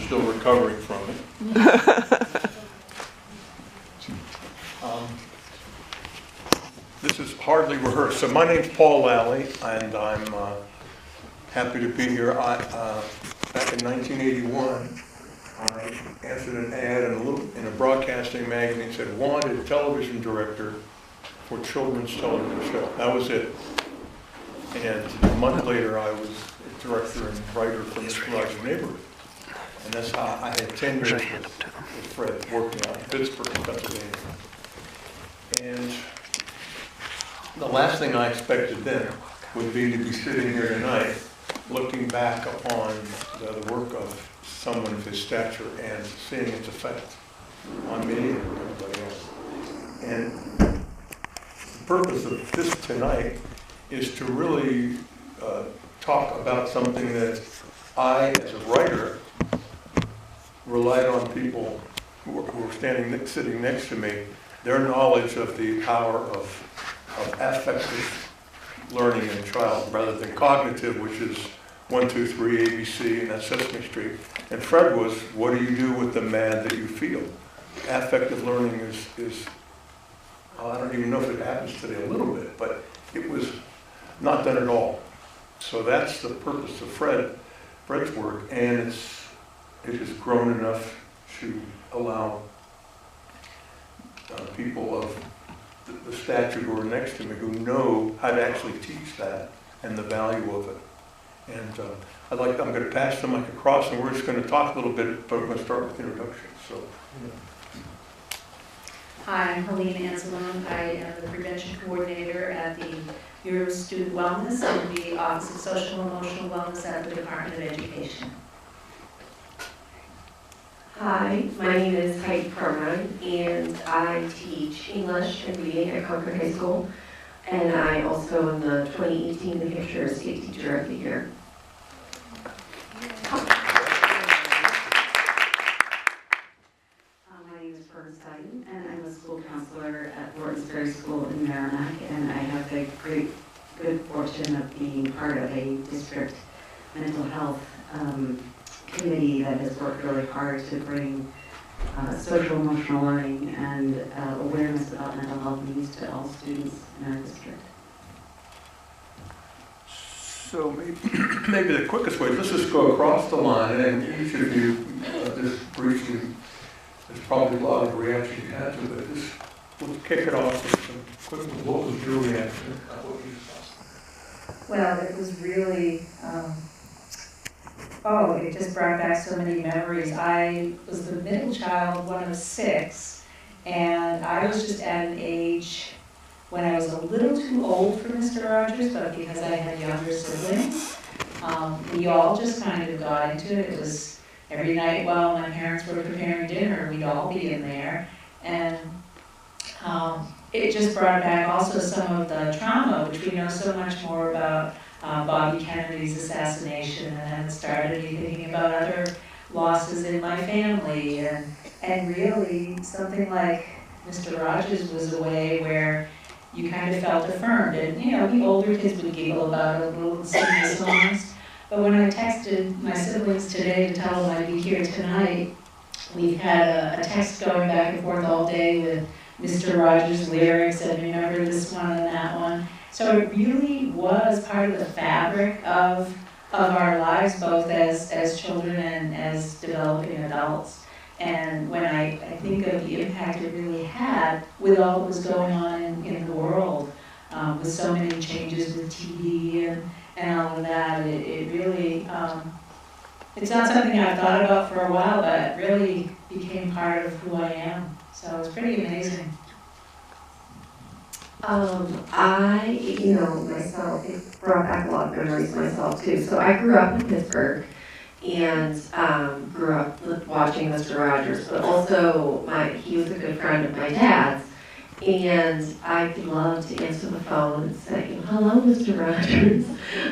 still recovering from it. This is hardly rehearsed. So my name's Paul Lally, and I'm happy to be here. Back in 1981, I answered an ad in a broadcasting magazine that said, wanted television director for children's television show. That was it. And a month later, I was a director and writer for Mr. Rogers' Neighborhood. And that's how I had 10 years with Fred working out in Pittsburgh, Pennsylvania. And the last thing I expected then would be to be sitting here tonight looking back upon the work of someone of his stature and seeing its effect on me and everybody else. And the purpose of this tonight is to really talk about something that I, as a writer, relied on people who were sitting next to me, their knowledge of the power of affective learning in a child rather than cognitive, which is 1, 2, 3, ABC, and that's Sesame Street. And Fred was, what do you do with the mad that you feel? Affective learning is I don't even know if it happens today a little bit, but it was not done at all. So that's the purpose of Fred's work, and it has grown enough to allow people of the stature who are next to me who know how to actually teach that and the value of it. And I'm going to pass the mic across, and we're just going to talk a little bit, but we're going to start with introductions. So. Hi, I'm Helene Anzalone. I am the prevention coordinator at the Bureau of Student Wellness and the Office of Social and Emotional Wellness at the Department of Education. Hi, my name is Heidi Crumrine, and I teach English and reading at Concord High School, and I also am the 2018 New Hampshire State Teacher of the Year. My name is Fern Seiden, and I'm a school counselor at Thornton Ferry School in Merrimack, and I have the good fortune of being part of a district mental health committee that has worked really hard to bring social emotional learning and awareness about mental health needs to all students in our district. So maybe the quickest way, let's just go across the line, and each of you just briefly, there's probably a lot of reaction you had to it, but just let's kick it off with some quick, what was your reaction? Well, it was really, it just brought back so many memories. I was the middle child, one of 6, and I was just at an age when I was a little too old for Mr. Rogers, but because I had younger siblings, we all just kind of got into it. It was every night while my parents were preparing dinner, we'd all be in there, and it just brought back also some of the trauma, which we know so much more about. Bobby Kennedy's assassination, and then it started me thinking about other losses in my family, and really something like Mr. Rogers was a way where you kind of felt affirmed. And the older kids would giggle about it a little and sing the songs, but when I texted my siblings today to tell them I'd be here tonight, we've had a text going back and forth all day with Mr. Rogers' lyrics, and remember this one and that one. So it really was part of the fabric of our lives, both as children and as developing adults. And when I think of the impact it really had with all that was going on in the world, with so many changes with TV and all of that, it really, it's not something I've thought about for a while, but it really became part of who I am. So it's pretty amazing. Myself, it brought back a lot of memories myself too. So I grew up in Pittsburgh and grew up watching Mr. Rogers, but also he was a good friend of my dad's, and I loved to answer the phone and say, "Hello, Mr. Rogers,"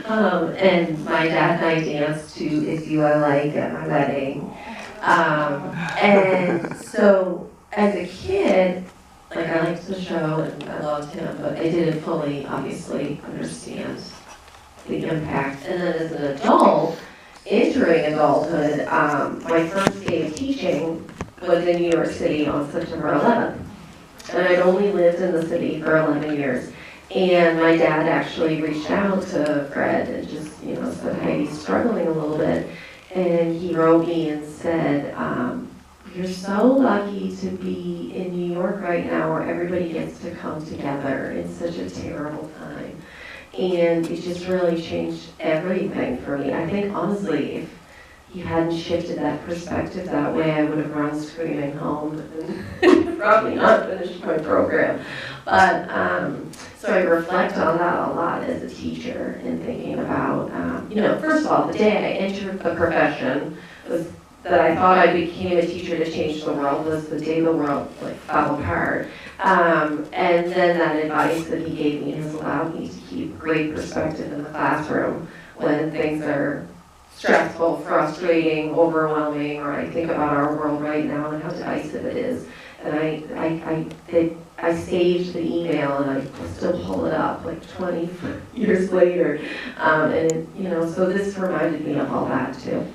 and my dad and I danced to "If You I Like" at my wedding, and so as a kid, I liked the show and I loved him, but I didn't fully, obviously, understand the impact. And then as an adult, entering adulthood, my first day of teaching was in New York City on September 11th. And I'd only lived in the city for 11 years. And my dad actually reached out to Fred and just, said, hey, he's struggling a little bit. And he wrote me and said, you're so lucky to be in New York right now where everybody gets to come together in such a terrible time. And it just really changed everything for me. I think, honestly, if you hadn't shifted that perspective that way, I would have run screaming home and probably not finished my program. But, so I reflect on that a lot as a teacher and thinking about, first of all, the day I entered the profession was that I thought I became a teacher to change the world was the day the world fell apart. And then that advice that he gave me has allowed me to keep great perspective in the classroom when things are stressful, frustrating, overwhelming, or I think about our world right now and how divisive it is. And I saved the email and I still pull it up 20 years later. So this reminded me of all that too.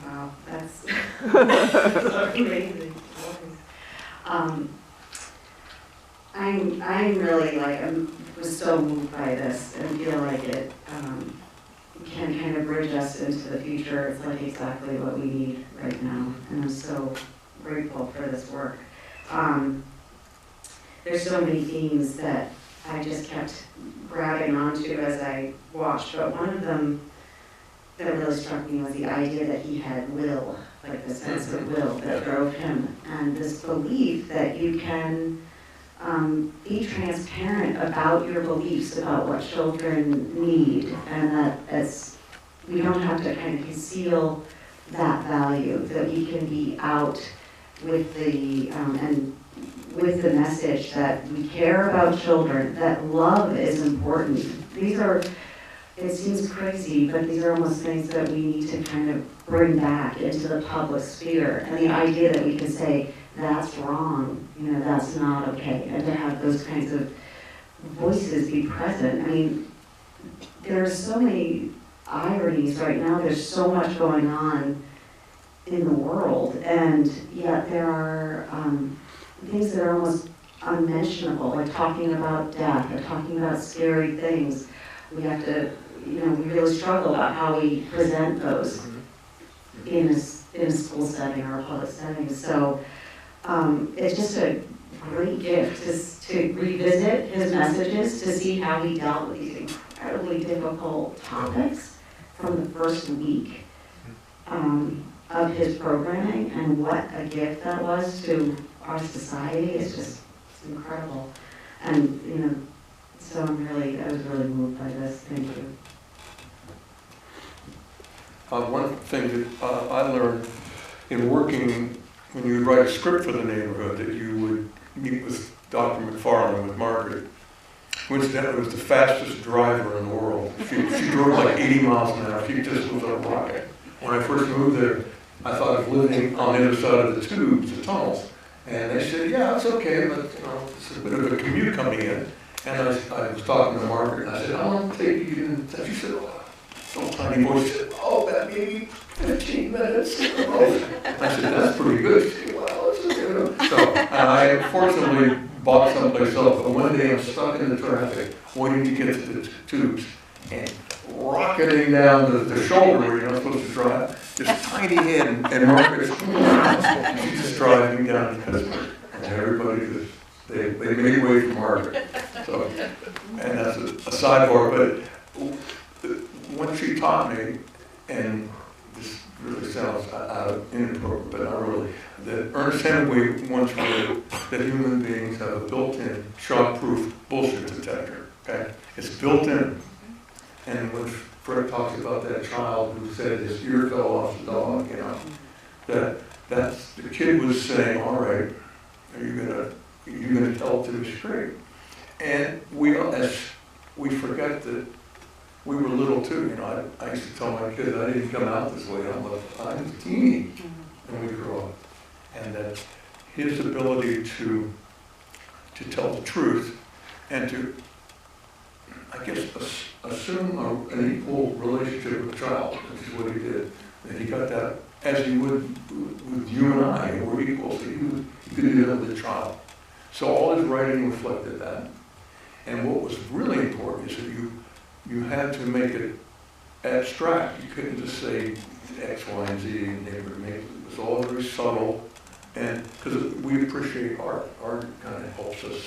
Wow, that's amazing. I'm really was so moved by this and feel like it can kind of bridge us into the future. It's exactly what we need right now, and I'm so grateful for this work. There's so many themes that I just kept grabbing onto as I watched, but one of them that really struck me was the idea that he had will, the sense of will that drove him, and this belief that you can be transparent about your beliefs about what children need, and that we don't have to kind of conceal that value, that we can be out with with the message that we care about children, that love is important. It seems crazy, but these are almost things that we need to kind of bring back into the public sphere. And the idea that we can say, that's wrong, that's not okay, and to have those kinds of voices be present. I mean, there's so many ironies right now. There's so much going on in the world, and yet there are things that are almost unmentionable, like talking about death and talking about scary things. We have to, we really struggle about how we present those in a school setting or a public setting. So it's just a great gift to revisit his messages, to see how he dealt with these incredibly difficult topics from the first week of his programming, and what a gift that was to our society. It's incredible. And, so I was really moved by this. Thank you. One thing that I learned in working, when you would write a script for the neighborhood, that you would meet with Dr. McFarland, with Margaret. Coincidentally, was the fastest driver in the world. She drove 80 miles an hour. She just was a rocket. When I first moved there, I thought of living on the other side of the tubes, the tunnels. And they said, yeah, it's okay, but it's a bit of a commute coming in. And I was talking to Margaret, and I said, I want to take you in. She said, oh, tiny voice, she said, oh, that maybe 15 minutes. I said, that's pretty good. She said, well, it's okay. So, and I fortunately bought someplace else, but one day I'm stuck in the traffic, waiting to get to the tubes, and rocketing down the shoulder where you're not supposed to drive, this tiny head, and Margaret's she's just driving down to Pittsburgh, and everybody just, they made way for Margaret. So, and that's a sidebar, but what she taught me, and this really sounds inappropriate, but not really, that Ernest Hemingway once wrote that human beings have a built-in shock-proof bullshit detector. Okay, it's built in. And when Fred talks about that child who said his ear fell off the dog, that's the kid was saying, all right, are you gonna tell it to me straight? And we forget that we were little too. I used to tell my kids I didn't come out this way. I was a teeny when we grew up, and that his ability to tell the truth and to, I I guess, assume an equal relationship with the child, which is what he did. And he got that, as he would with you and I, we're equal, so he could do that with the child. So all his writing reflected that. And what was really important is that you had to make it abstract. You couldn't just say X, Y, and Z, and they would make it. It was all very subtle, and because we appreciate art. Art kind of helps us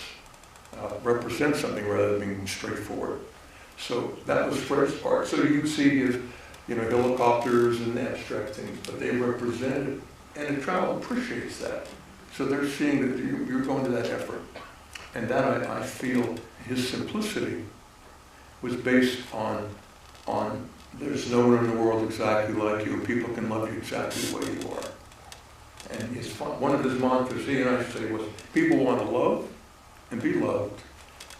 represent something rather than being straightforward. So that was Fred's part. So you'd see his, helicopters and abstract things, but they represented, and the child appreciates that. So they're seeing that you're going to that effort. And that I feel his simplicity was based on there's no one in the world exactly like you. People can love you exactly the way you are. And one of his mantras, he and I say, was, people want to love and be loved.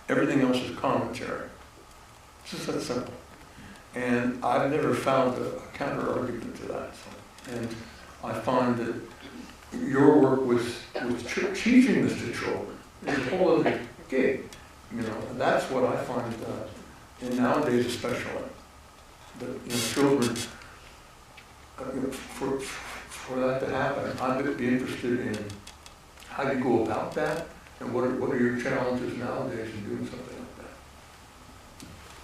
Everything else is commentary. It's just that simple. And I've never found a counter-argument to that. And I find that your work with teaching this to children is a whole other gig. And that's what I find, and nowadays especially, that children, for that to happen, I'd be interested in how you go about that, and what are your challenges nowadays in doing something like that?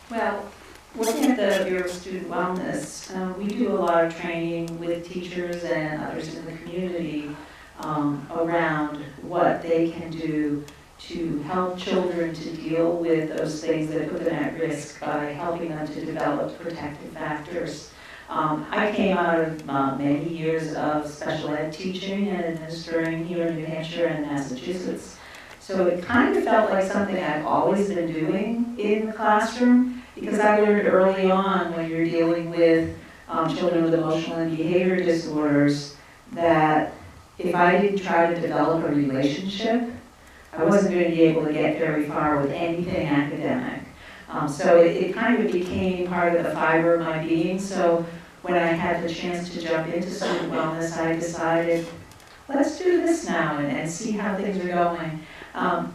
Well, working at the Bureau of Student Wellness, we do a lot of training with teachers and others in the community around what they can do to help children to deal with those things that put them at risk by helping them to develop protective factors. I came out of many years of special ed teaching and administering here in New Hampshire and Massachusetts. So it kind of felt like something I've always been doing in the classroom, because I learned early on, when you're dealing with children with emotional and behavior disorders, that if I didn't try to develop a relationship, I wasn't going to be able to get very far with anything academic. So it kind of became part of the fiber of my being. So when I had the chance to jump into student wellness, I decided, let's do this now and see how things are going.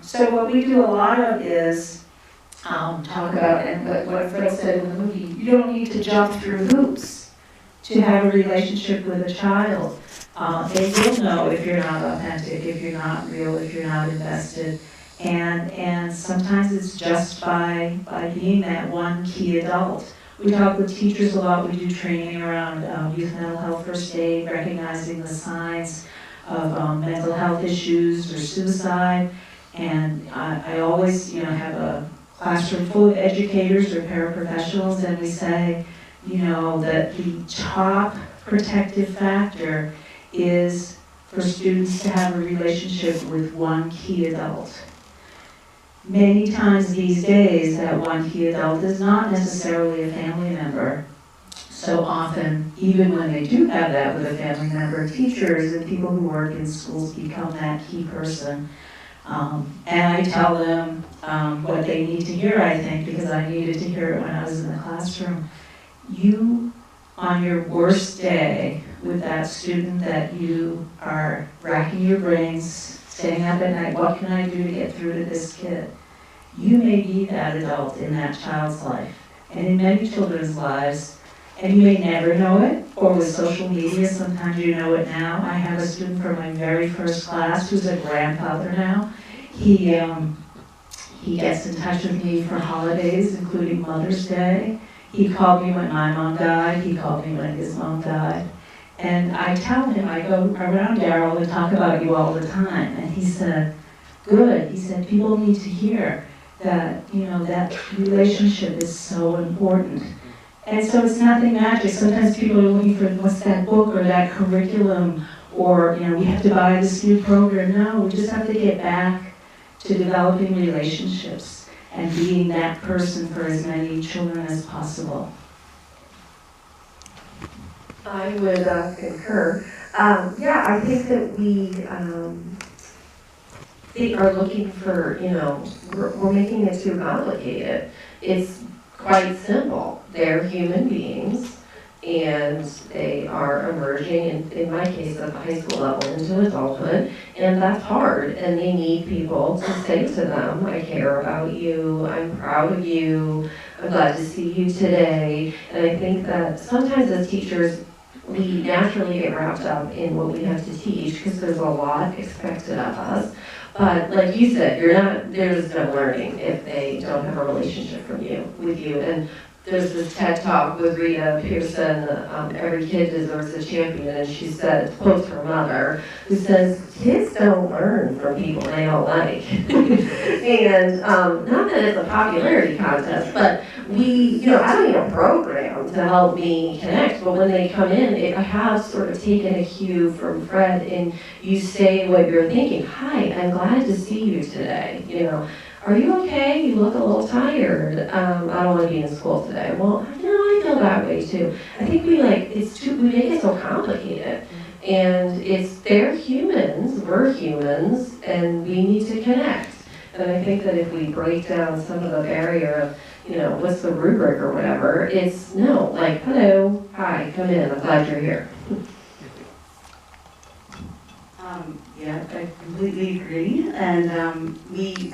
So what we do a lot of is talk about, and what Fred said in the movie, you don't need to jump through hoops to have a relationship with a child. They will know if you're not authentic, if you're not real, if you're not invested. And sometimes it's just by being that one key adult. We talk with teachers a lot. We do training around youth mental health first aid, recognizing the signs of mental health issues or suicide. And I always, have a classroom full of educators or paraprofessionals, and we say, that the top protective factor is for students to have a relationship with one key adult. Many times these days, that one key adult is not necessarily a family member. So often, even when they do have that with a family member, teachers and people who work in schools become that key person. And I tell them what they need to hear, I think, because I needed to hear it when I was in the classroom. You, on your worst day, with that student that you are racking your brains, staying up at night, what can I do to get through to this kid? You may be that adult in that child's life, and in many children's lives, and you may never know it, or with social media, sometimes you know it now. I have a student from my very first class who's a grandfather now. He gets in touch with me for holidays, including Mother's Day. He called me when my mom died. He called me when his mom died. And I tell him, I go around Daryl and talk about you all the time. And he said, good. He said, people need to hear that, that relationship is so important. And so it's nothing magic. Sometimes people are looking for, what's that book or that curriculum, or, we have to buy this new program. No, we just have to get back to developing relationships and being that person for as many children as possible. I would concur. I think that we are looking for, we're making it too complicated. It's quite simple. They're human beings, and they are emerging, in my case, at the high school level, into adulthood, and that's hard, and they need people to say to them, I care about you, I'm proud of you, I'm glad to see you today. And I think that sometimes as teachers, we naturally get wrapped up in what we have to teach because there's a lot expected of us. But like you said, there's no learning if they don't have a relationship with you. And there's this TED Talk with Rita Pearson, Every Kid Deserves a Champion, and she said, quotes her mother, who says, kids don't learn from people they don't like. And not that it's a popularity contest, but I don't need a program to help me connect, but when they come in, I have sort of taken a cue from Fred, and you say what you're thinking. Hi, I'm glad to see you today. Are you okay? You look a little tired. I don't want to be in school today. Well, I feel that way too. I think we make it so complicated. And they're humans, we're humans, and we need to connect. And I think that if we break down some of the barrier of, what's the rubric or whatever, it's hello, hi, come in, I'm glad you're here. Yeah, I completely agree. And we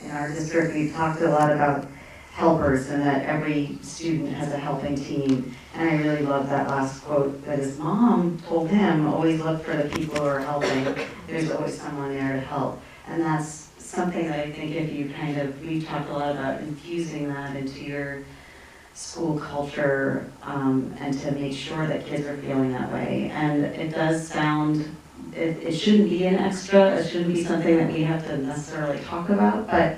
in our district, we've talked a lot about helpers and that every student has a helping team. And I really love that last quote that his mom told him, always look for the people who are helping. There's always someone there to help. And that's something that I think if you we've talked a lot about infusing that into your school culture and to make sure that kids are feeling that way. And it does sound, it shouldn't be an extra, it shouldn't be something that we have to necessarily talk about, but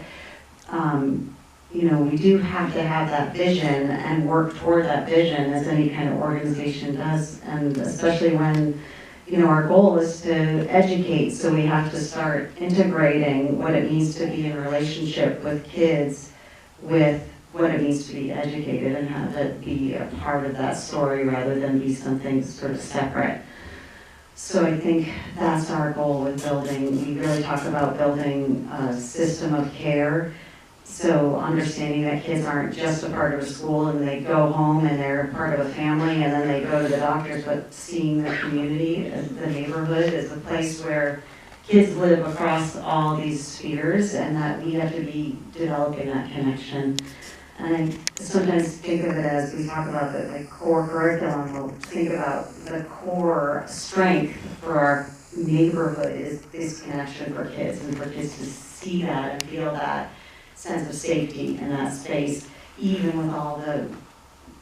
we do have to have that vision and work toward that vision as any kind of organization does, and especially when our goal is to educate, so we have to start integrating what it means to be in a relationship with kids with what it means to be educated and have it be a part of that story rather than be something sort of separate. So I think that's our goal with building. We really talk about building a system of care. So understanding that kids aren't just a part of a school and they go home and they're part of a family and then they go to the doctors, but seeing the community, the neighborhood as a place where kids live across all these spheres, and that we have to be developing that connection. And I sometimes think of it as we talk about the core curriculum, we'll think about the core strength for our neighborhood is this connection for kids, and for kids to see that and feel that sense of safety in that space, even with all the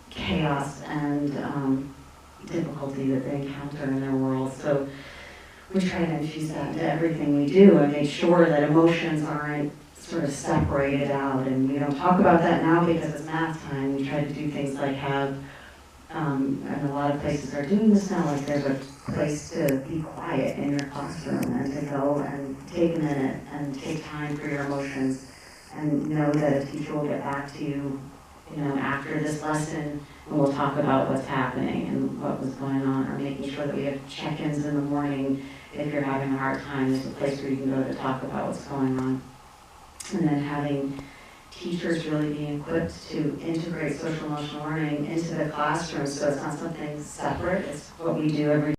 chaos and difficulty that they encounter in their world. So we try to infuse that into everything we do and make sure that emotions aren't sort of separated out. And we don't talk about that now because it's math time. We try to do things like have, and a lot of places are doing this now, like there's a place to be quiet in your classroom and to go and take a minute and take time for your emotions and know that a teacher will get back to you, after this lesson, and we'll talk about what's happening and what was going on, or making sure that we have check-ins in the morning. If you're having a hard time, there's a place where you can go to talk about what's going on. And then having teachers really being equipped to integrate social emotional learning into the classroom, so it's not something separate, it's what we do every